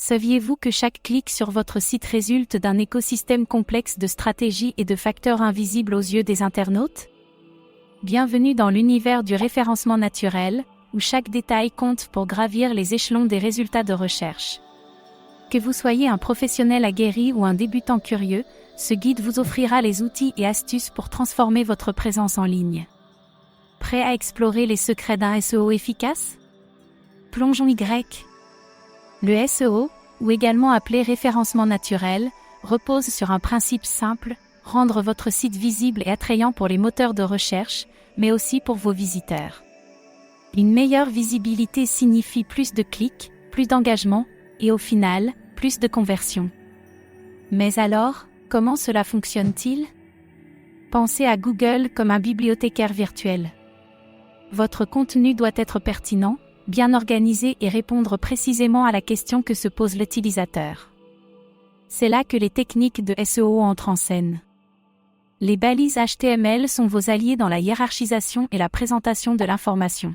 Saviez-vous que chaque clic sur votre site résulte d'un écosystème complexe de stratégies et de facteurs invisibles aux yeux des internautes? Bienvenue dans l'univers du référencement naturel, où chaque détail compte pour gravir les échelons des résultats de recherche. Que vous soyez un professionnel aguerri ou un débutant curieux, ce guide vous offrira les outils et astuces pour transformer votre présence en ligne. Prêt à explorer les secrets d'un SEO efficace? Plongeons Y. Le SEO, ou également appelé référencement naturel, repose sur un principe simple, rendre votre site visible et attrayant pour les moteurs de recherche, mais aussi pour vos visiteurs. Une meilleure visibilité signifie plus de clics, plus d'engagement, et au final, plus de conversions. Mais alors, comment cela fonctionne-t-il? Pensez à Google comme un bibliothécaire virtuel. Votre contenu doit être pertinent, bien organisé et répondre précisément à la question que se pose l'utilisateur. C'est là que les techniques de SEO entrent en scène. Les balises HTML sont vos alliés dans la hiérarchisation et la présentation de l'information.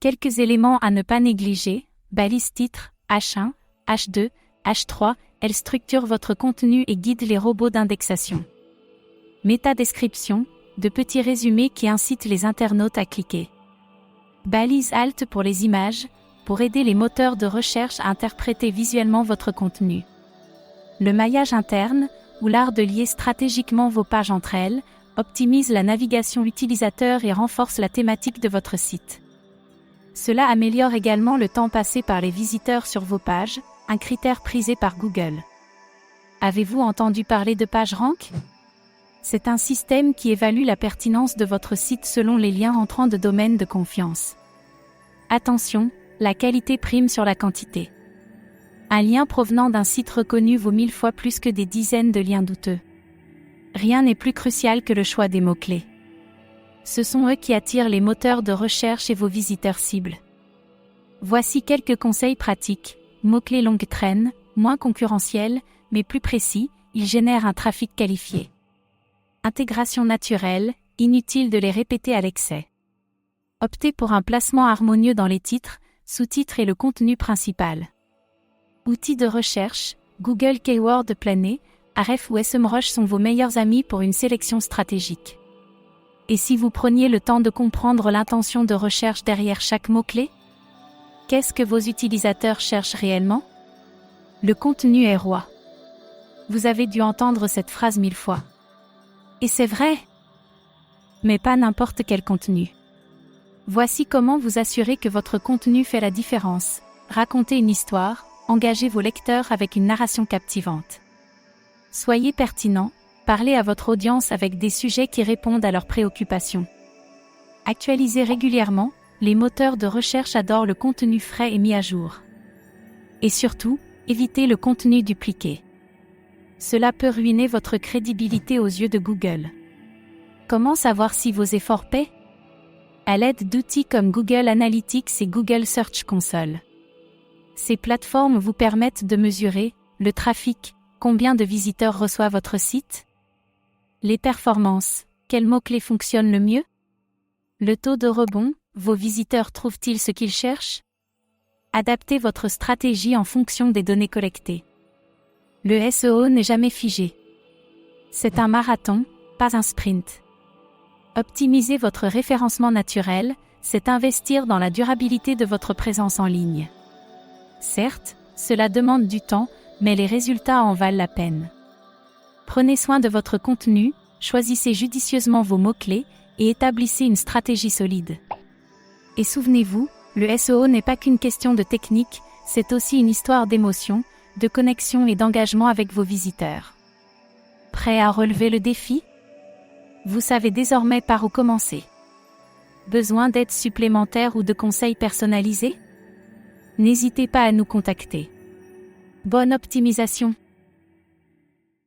Quelques éléments à ne pas négliger: balise titre, H1, H2, H3, elles structurent votre contenu et guident les robots d'indexation. Métadescription, de petits résumés qui incitent les internautes à cliquer. Balise Alt pour les images, pour aider les moteurs de recherche à interpréter visuellement votre contenu. Le maillage interne, ou l'art de lier stratégiquement vos pages entre elles, optimise la navigation utilisateur et renforce la thématique de votre site. Cela améliore également le temps passé par les visiteurs sur vos pages, un critère prisé par Google. Avez-vous entendu parler de PageRank? C'est un système qui évalue la pertinence de votre site selon les liens entrants de domaines de confiance. Attention, la qualité prime sur la quantité. Un lien provenant d'un site reconnu vaut 1000 fois plus que des dizaines de liens douteux. Rien n'est plus crucial que le choix des mots-clés. Ce sont eux qui attirent les moteurs de recherche et vos visiteurs cibles. Voici quelques conseils pratiques. Mots-clés longue traîne, moins concurrentiels, mais plus précis, ils génèrent un trafic qualifié. Intégration naturelle, inutile de les répéter à l'excès. Optez pour un placement harmonieux dans les titres, sous-titres et le contenu principal. Outils de recherche, Google Keyword Planner, Ahrefs ou SEMrush sont vos meilleurs amis pour une sélection stratégique. Et si vous preniez le temps de comprendre l'intention de recherche derrière chaque mot-clé? Qu'est-ce que vos utilisateurs cherchent réellement? Le contenu est roi. Vous avez dû entendre cette phrase 1000 fois. Et c'est vrai. Mais pas n'importe quel contenu. Voici comment vous assurer que votre contenu fait la différence. Racontez une histoire, engagez vos lecteurs avec une narration captivante. Soyez pertinent, parlez à votre audience avec des sujets qui répondent à leurs préoccupations. Actualisez régulièrement, les moteurs de recherche adorent le contenu frais et mis à jour. Et surtout, évitez le contenu dupliqué. Cela peut ruiner votre crédibilité aux yeux de Google. Comment savoir si vos efforts paient? À l'aide d'outils comme Google Analytics et Google Search Console. Ces plateformes vous permettent de mesurer le trafic, combien de visiteurs reçoit votre site? Les performances, quels mots-clés fonctionnent le mieux? Le taux de rebond, vos visiteurs trouvent-ils ce qu'ils cherchent? Adaptez votre stratégie en fonction des données collectées. Le SEO n'est jamais figé. C'est un marathon, pas un sprint. Optimiser votre référencement naturel, c'est investir dans la durabilité de votre présence en ligne. Certes, cela demande du temps, mais les résultats en valent la peine. Prenez soin de votre contenu, choisissez judicieusement vos mots-clés et établissez une stratégie solide. Et souvenez-vous, le SEO n'est pas qu'une question de technique, c'est aussi une histoire d'émotion, de connexion et d'engagement avec vos visiteurs. Prêt à relever le défi? Vous savez désormais par où commencer. Besoin d'aide supplémentaire ou de conseils personnalisés? N'hésitez pas à nous contacter. Bonne optimisation!